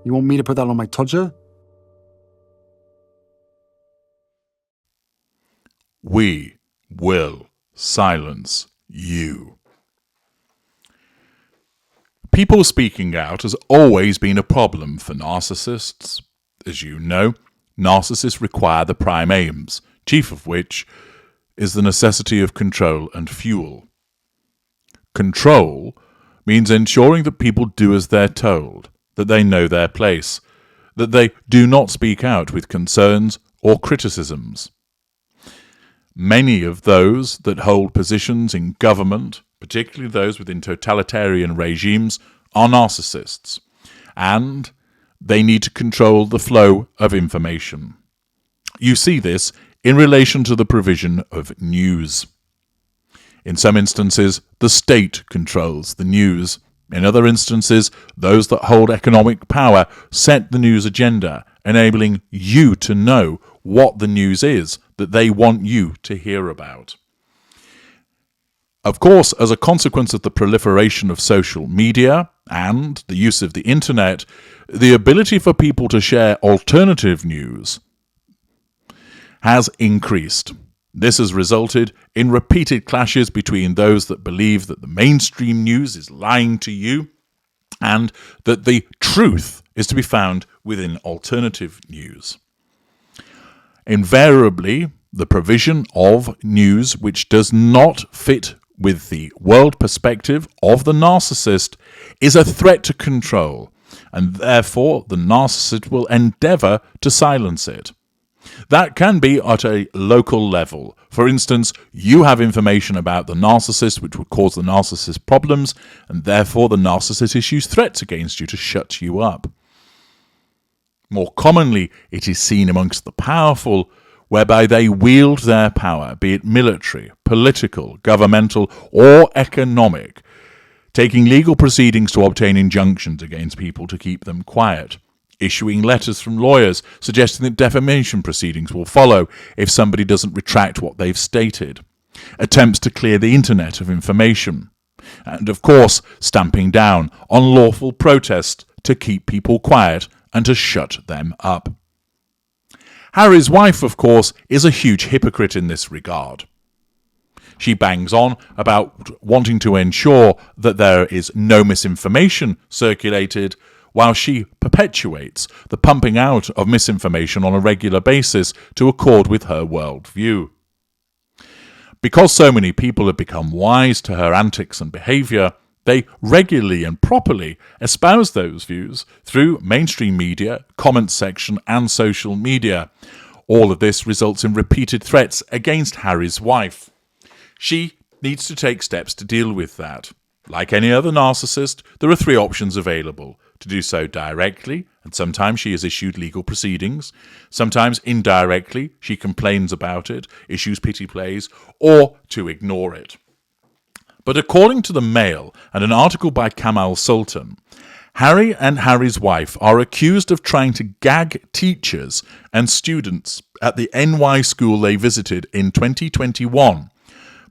You want me to put that on my Tudor? We will silence you. People speaking out has always been a problem for narcissists. As you know, narcissists require the prime aims, chief of which is the necessity of control and fuel. Control means ensuring that people do as they're told, that they know their place, that they do not speak out with concerns or criticisms. Many of those that hold positions in government, particularly those within totalitarian regimes, are narcissists, and they need to control the flow of information. You see this in relation to the provision of news. In some instances, the state controls the news. In other instances, those that hold economic power set the news agenda, enabling you to know what the news is that they want you to hear about. Of course, as a consequence of the proliferation of social media and the use of the internet, the ability for people to share alternative news has increased. This has resulted in repeated clashes between those that believe that the mainstream news is lying to you and that the truth is to be found within alternative news. Invariably, the provision of news which does not fit with the world perspective of the narcissist is a threat to control, and therefore the narcissist will endeavour to silence it. That can be at a local level. For instance, you have information about the narcissist which would cause the narcissist problems, and therefore the narcissist issues threats against you to shut you up. More commonly, it is seen amongst the powerful, whereby they wield their power, be it military, political, governmental, or economic, taking legal proceedings to obtain injunctions against people to keep them quiet, issuing letters from lawyers suggesting that defamation proceedings will follow if somebody doesn't retract what they've stated, attempts to clear the internet of information, and of course stamping down on lawful protest to keep people quiet and to shut them up. Harry's wife, of course, is a huge hypocrite in this regard. She bangs on about wanting to ensure that there is no misinformation circulated, while she perpetuates the pumping out of misinformation on a regular basis to accord with her worldview. Because so many people have become wise to her antics and behaviour, they regularly and properly espouse those views through mainstream media, comment section and social media. All of this results in repeated threats against Harry's wife. She needs to take steps to deal with that. Like any other narcissist, there are 3 options available: to do so directly, and sometimes she has issued legal proceedings. Sometimes indirectly, she complains about it, issues pity plays, or to ignore it. But according to the Mail and an article by Kamal Sultan, Harry and Harry's wife are accused of trying to gag teachers and students at the NY school they visited in 2021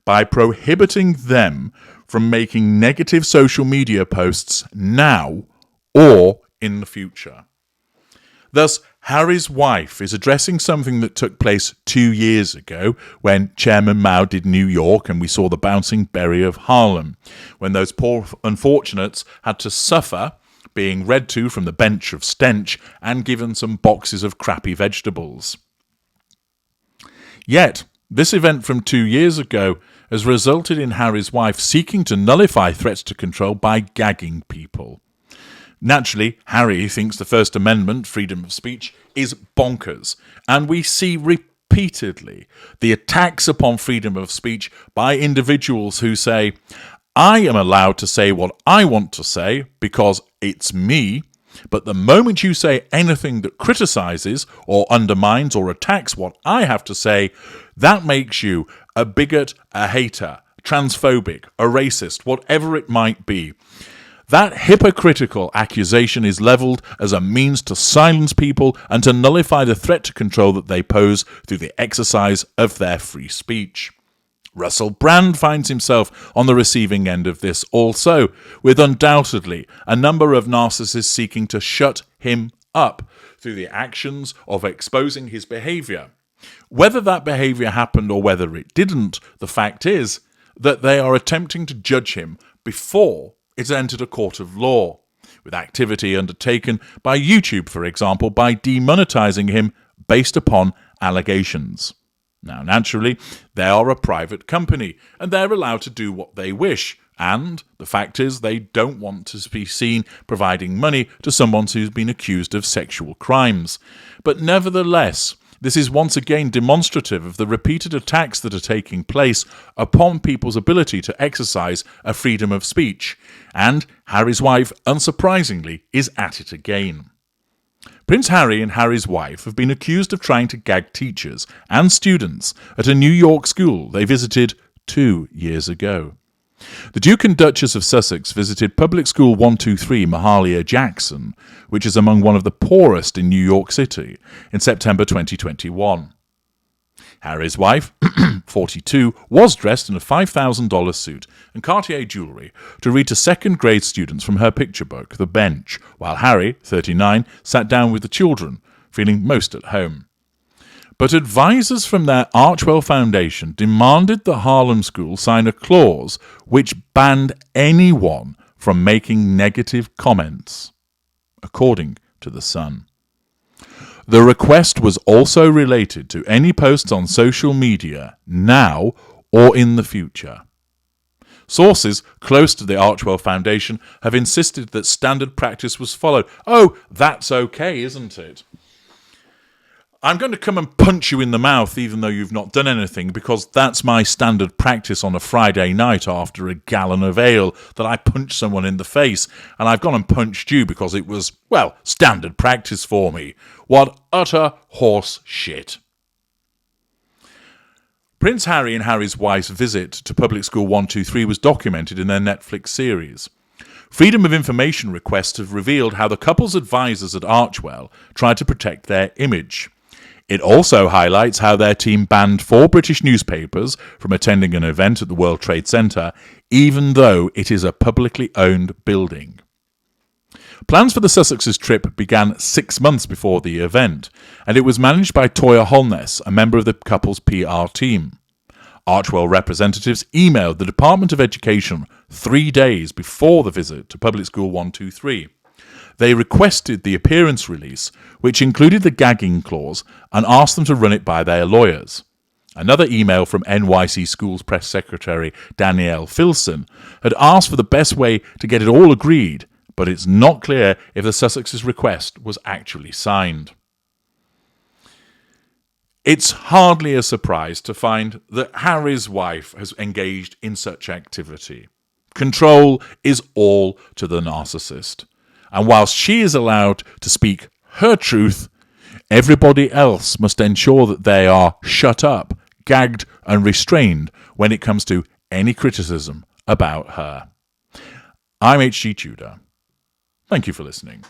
by prohibiting them from making negative social media posts now or in the future. Thus, Harry's wife is addressing something that took place 2 years ago when Chairman Mao did New York and we saw the bouncing berry of Harlem, when those poor unfortunates had to suffer being read to from the bench of stench and given some boxes of crappy vegetables. Yet, this event from 2 years ago has resulted in Harry's wife seeking to nullify threats to control by gagging people. Naturally, Harry thinks the First Amendment, freedom of speech, is bonkers, and we see repeatedly the attacks upon freedom of speech by individuals who say, I am allowed to say what I want to say because it's me, but the moment you say anything that criticizes or undermines or attacks what I have to say, that makes you a bigot, a hater, transphobic, a racist, whatever it might be. That hypocritical accusation is levelled as a means to silence people and to nullify the threat to control that they pose through the exercise of their free speech. Russell Brand finds himself on the receiving end of this also, with undoubtedly a number of narcissists seeking to shut him up through the actions of exposing his behaviour. Whether that behaviour happened or whether it didn't, the fact is that they are attempting to judge him before it's entered a court of law, with activity undertaken by YouTube, for example, by demonetising him based upon allegations. Now, naturally, they are a private company, and they're allowed to do what they wish, and the fact is they don't want to be seen providing money to someone who's been accused of sexual crimes. But nevertheless, this is once again demonstrative of the repeated attacks that are taking place upon people's ability to exercise a freedom of speech, and Harry's wife, unsurprisingly, is at it again. Prince Harry and Harry's wife have been accused of trying to gag teachers and students at a New York school they visited 2 years ago. The Duke and Duchess of Sussex visited Public School 123 Mahalia Jackson, which is among one of the poorest in New York City, in September 2021. Harry's wife, 42, was dressed in a $5,000 suit and Cartier jewellery to read to second-grade students from her picture book, The Bench, while Harry, 39, sat down with the children, feeling most at home. But advisors from their Archwell Foundation demanded the Harlem School sign a clause which banned anyone from making negative comments, according to The Sun. The request was also related to any posts on social media now or in the future. Sources close to the Archwell Foundation have insisted that standard practice was followed. Oh, that's okay, isn't it? I'm going to come and punch you in the mouth even though you've not done anything, because that's my standard practice on a Friday night after a gallon of ale, that I punch someone in the face, and I've gone and punched you because it was, well, standard practice for me. What utter horse shit. Prince Harry and Harry's wife's visit to Public School 123 was documented in their Netflix series. Freedom of information requests have revealed how the couple's advisors at Archwell tried to protect their image. It also highlights how their team banned 4 British newspapers from attending an event at the World Trade Center, even though it is a publicly owned building. Plans for the Sussexes' trip began 6 months before the event, and it was managed by Toya Holness, a member of the couple's PR team. Archwell representatives emailed the Department of Education 3 days before the visit to Public School 123. They requested the appearance release, which included the gagging clause, and asked them to run it by their lawyers. Another email from NYC Schools Press Secretary Danielle Filson had asked for the best way to get it all agreed, but it's not clear if the Sussexes' request was actually signed. It's hardly a surprise to find that Harry's wife has engaged in such activity. Control is all to the narcissist. And whilst she is allowed to speak her truth, everybody else must ensure that they are shut up, gagged and restrained when it comes to any criticism about her. I'm H.G. Tudor. Thank you for listening.